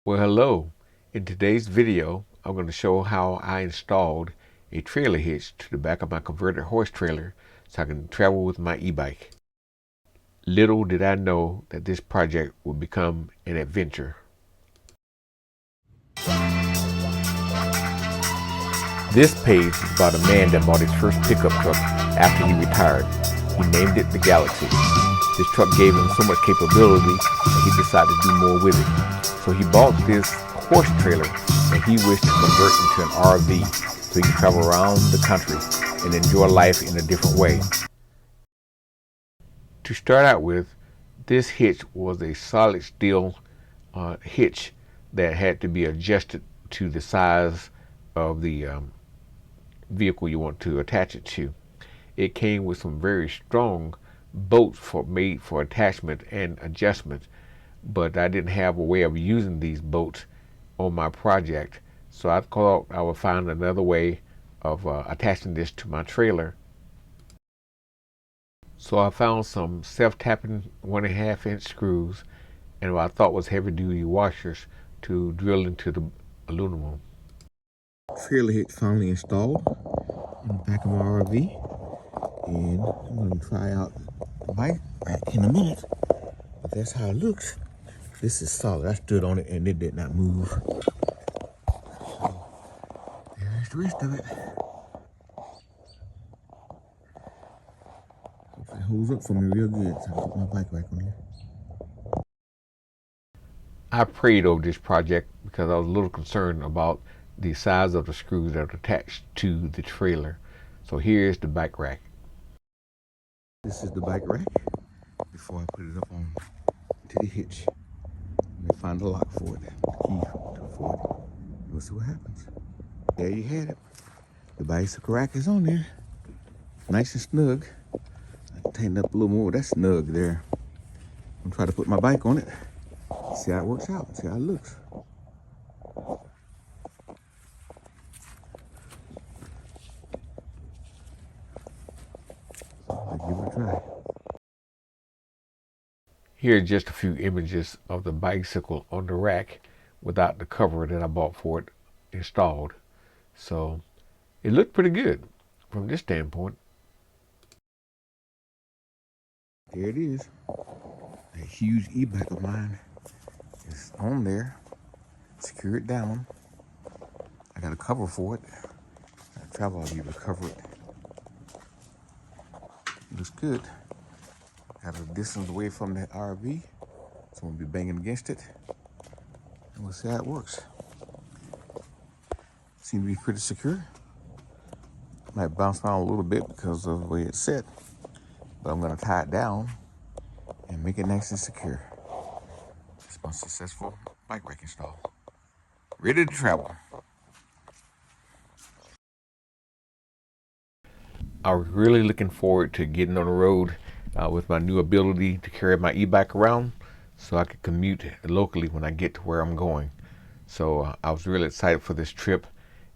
Well, hello. In today's video, I'm going to show how I installed a trailer hitch to the back of my converted horse trailer so I can travel with my e-bike. Little did I know that this project would become an adventure. This page is about a man that bought his first pickup truck after he retired. He named it the Galaxy. This truck gave him so much capability that he decided to do more with it. So he bought this horse trailer and he wished to convert into an RV so he could travel around the country and enjoy life in a different way. To start out with, this hitch was a solid steel hitch that had to be adjusted to the size of the vehicle you want to attach it to. It came with some very strong bolts made for attachment and adjustment, but I didn't have a way of using these bolts on my project, so I thought I would find another way of attaching this to my trailer. So I found some self-tapping 1.5-inch screws and what I thought was heavy-duty washers to drill into the aluminum. Trailer hitch finally installed in the back of my RV, and I'm going to try out the bike rack in a minute. But that's how it looks. This is solid. I stood on it and it did not move. So there's the rest of it. Hopefully it holds up for me real good so I can put my bike rack on here. I prayed over this project because I was a little concerned about the size of the screws that are attached to the trailer. So here's the bike rack. This is the bike rack before I put it up on to the hitch. Let me find the lock for it, the key for it. We'll see what happens. There you had it. The bicycle rack is on there. Nice and snug. I can tighten up a little more. That's snug there. I'm gonna try to put my bike on it. See how it works out. See how it looks. I'll give it a try. Here are just a few images of the bicycle on the rack without the cover that I bought for it installed. So it looked pretty good from this standpoint. There it is. That huge e-bike of mine is on there. Secure it down. I got a cover for it. I travel, I'll be able to cover it. It looks good. Got a distance away from the RV, so I'm gonna be banging against it. And we'll see how it works. Seems to be pretty secure. Might bounce around a little bit because of the way it's set, but I'm gonna tie it down and make it nice and secure. It's my successful bike rack install. Ready to travel. I was really looking forward to getting on the road with my new ability to carry my e-bike around so I could commute locally when I get to where I'm going. So I was really excited for this trip.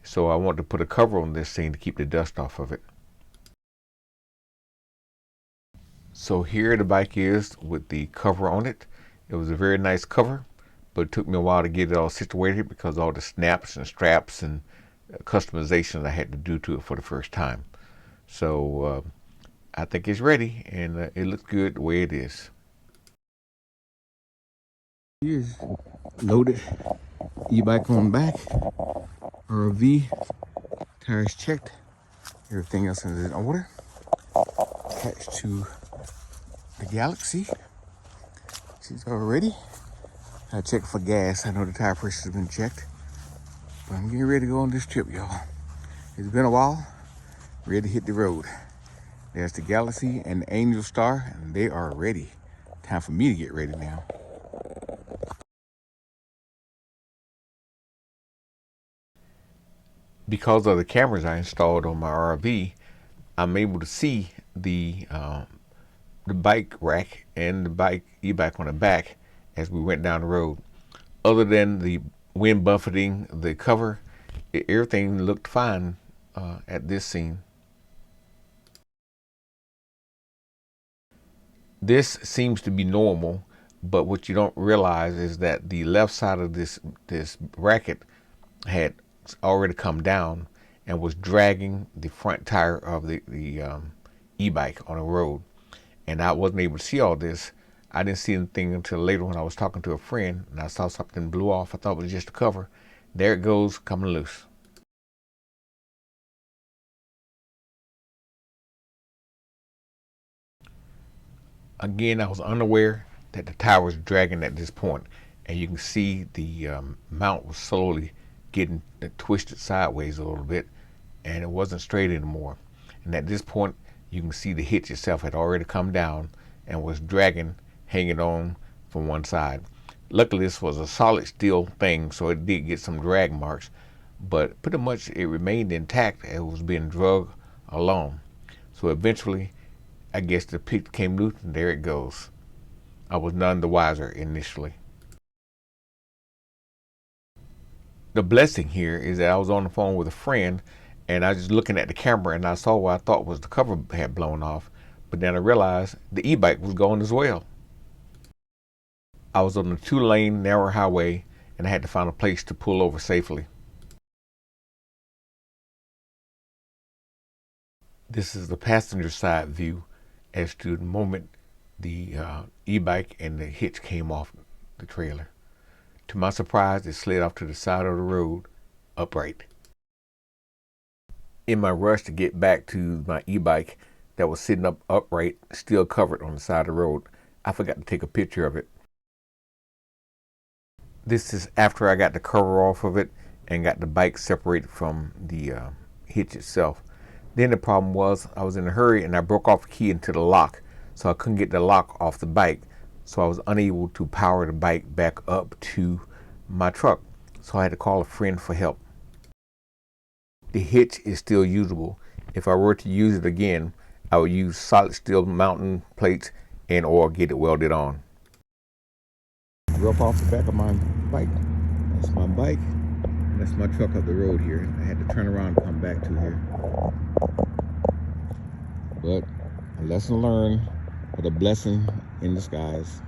So I wanted to put a cover on this thing to keep the dust off of it. So here the bike is with the cover on it. It was a very nice cover, but it took me a while to get it all situated because all the snaps and straps and customizations I had to do to it for the first time. So I think it's ready and it looks good the way it is. Here's loaded e-bike on back, RV, tires checked, everything else is in order. Attached to the Galaxy. She's all ready. I checked for gas. I know the tire pressure has been checked, but I'm getting ready to go on this trip, y'all. It's been a while. Ready to hit the road. There's the Galaxy and the Angel Star, and they are ready. Time for me to get ready now. Because of the cameras I installed on my RV, I'm able to see the bike rack and the e-bike on the back as we went down the road. Other than the wind buffeting the cover, everything looked fine at this scene. This seems to be normal But what you don't realize is that the left side of this bracket had already come down and was dragging the front tire of the e-bike on the road. And I wasn't able to see all this. I didn't see anything until later when I was talking to a friend and I saw something blew off. I thought it was just a cover. There it goes, coming loose. Again, I was unaware that the tire was dragging at this point, and you can see the mount was slowly getting twisted sideways a little bit, and it wasn't straight anymore. And at this point, you can see the hitch itself had already come down and was dragging, hanging on from one side. Luckily, this was a solid steel thing, so it did get some drag marks, but pretty much it remained intact as it was being dragged along. So eventually, I guess the pick came loose and there it goes. I was none the wiser initially. The blessing here is that I was on the phone with a friend and I was just looking at the camera and I saw what I thought was the cover had blown off, but then I realized the e-bike was gone as well. I was on a 2-lane narrow highway and I had to find a place to pull over safely. This is the passenger side view as to the moment the e-bike and the hitch came off the trailer. To my surprise, it slid off to the side of the road upright. In my rush to get back to my e-bike that was sitting up upright, still covered on the side of the road, I forgot to take a picture of it. This is after I got the cover off of it and got the bike separated from the hitch itself. Then the problem was I was in a hurry and I broke off the key into the lock, so I couldn't get the lock off the bike, so I was unable to power the bike back up to my truck, so I had to call a friend for help. The hitch is still usable. If I were to use it again, I would use solid steel mounting plates and or get it welded on. Rough off the back of my bike. That's my bike. And that's my truck up the road here. I had to turn around and come back to here. But a lesson learned, but a blessing in disguise,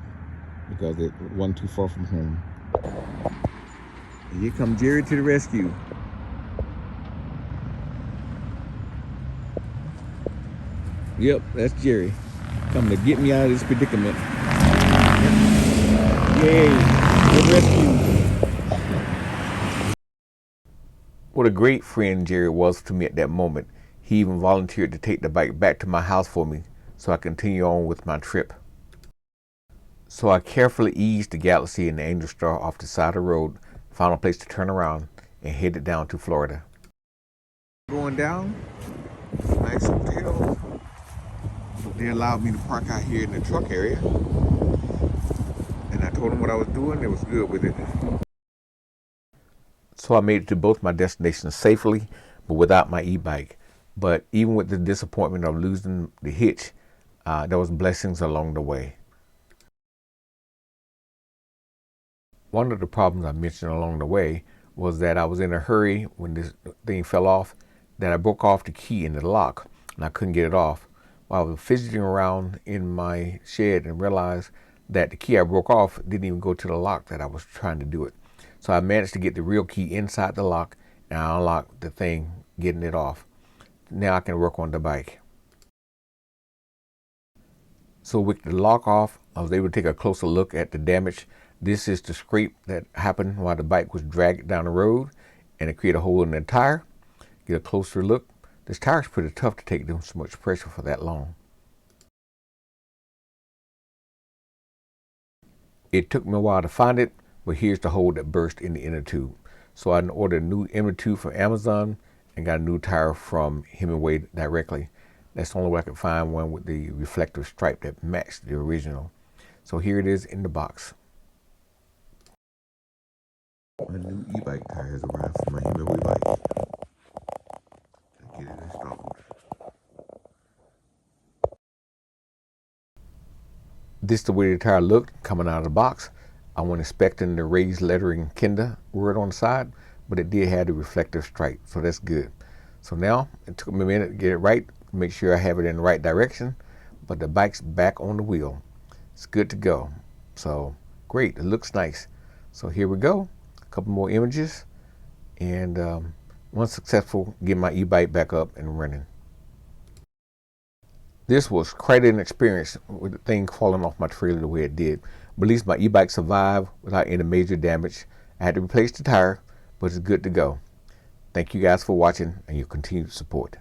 because it wasn't too far from home. And here comes Jerry to the rescue. Yep, that's Jerry coming to get me out of this predicament. Yay, good rescue. What a great friend Jerry was to me at that moment. He even volunteered to take the bike back to my house for me so I continue on with my trip. So I carefully eased the Galaxy and the Angel Star off the side of the road, found a place to turn around, and headed down to Florida. Going down, nice hotel. They allowed me to park out here in the truck area. And I told them what I was doing, they was good with it. So I made it to both my destinations safely, but without my e-bike. But even with the disappointment of losing the hitch, there was blessings along the way. One of the problems I mentioned along the way was that I was in a hurry when this thing fell off, that I broke off the key in the lock and I couldn't get it off. While I was fidgeting around in my shed and realized that the key I broke off didn't even go to the lock that I was trying to do it. So I managed to get the real key inside the lock and I unlocked the thing, getting it off. Now I can work on the bike. So with the lock off, I was able to take a closer look at the damage. This is the scrape that happened while the bike was dragged down the road, and it created a hole in the tire. Get a closer look. This tire is pretty tough to take down so much pressure for that long. It took me a while to find it, but here's the hole that burst in the inner tube. So I ordered a new inner tube from Amazon and got a new tire from Hemingway directly. That's the only way I could find one with the reflective stripe that matched the original. So here it is in the box. My new e-bike tires arrived from my Hemingway bike. Get it installed. This is the way the tire looked coming out of the box. I wasn't expecting the raised lettering Kenda word on the side, but it did have the reflective stripe, so that's good. So now it took me a minute to get it right, make sure I have it in the right direction, but the bike's back on the wheel. It's good to go. So great, it looks nice. So here we go, a couple more images, and once successful, get my e-bike back up and running. This was quite an experience with the thing falling off my trailer the way it did. But at least my e-bike survived without any major damage. I had to replace the tire, but it's good to go. Thank you guys for watching and your continued support.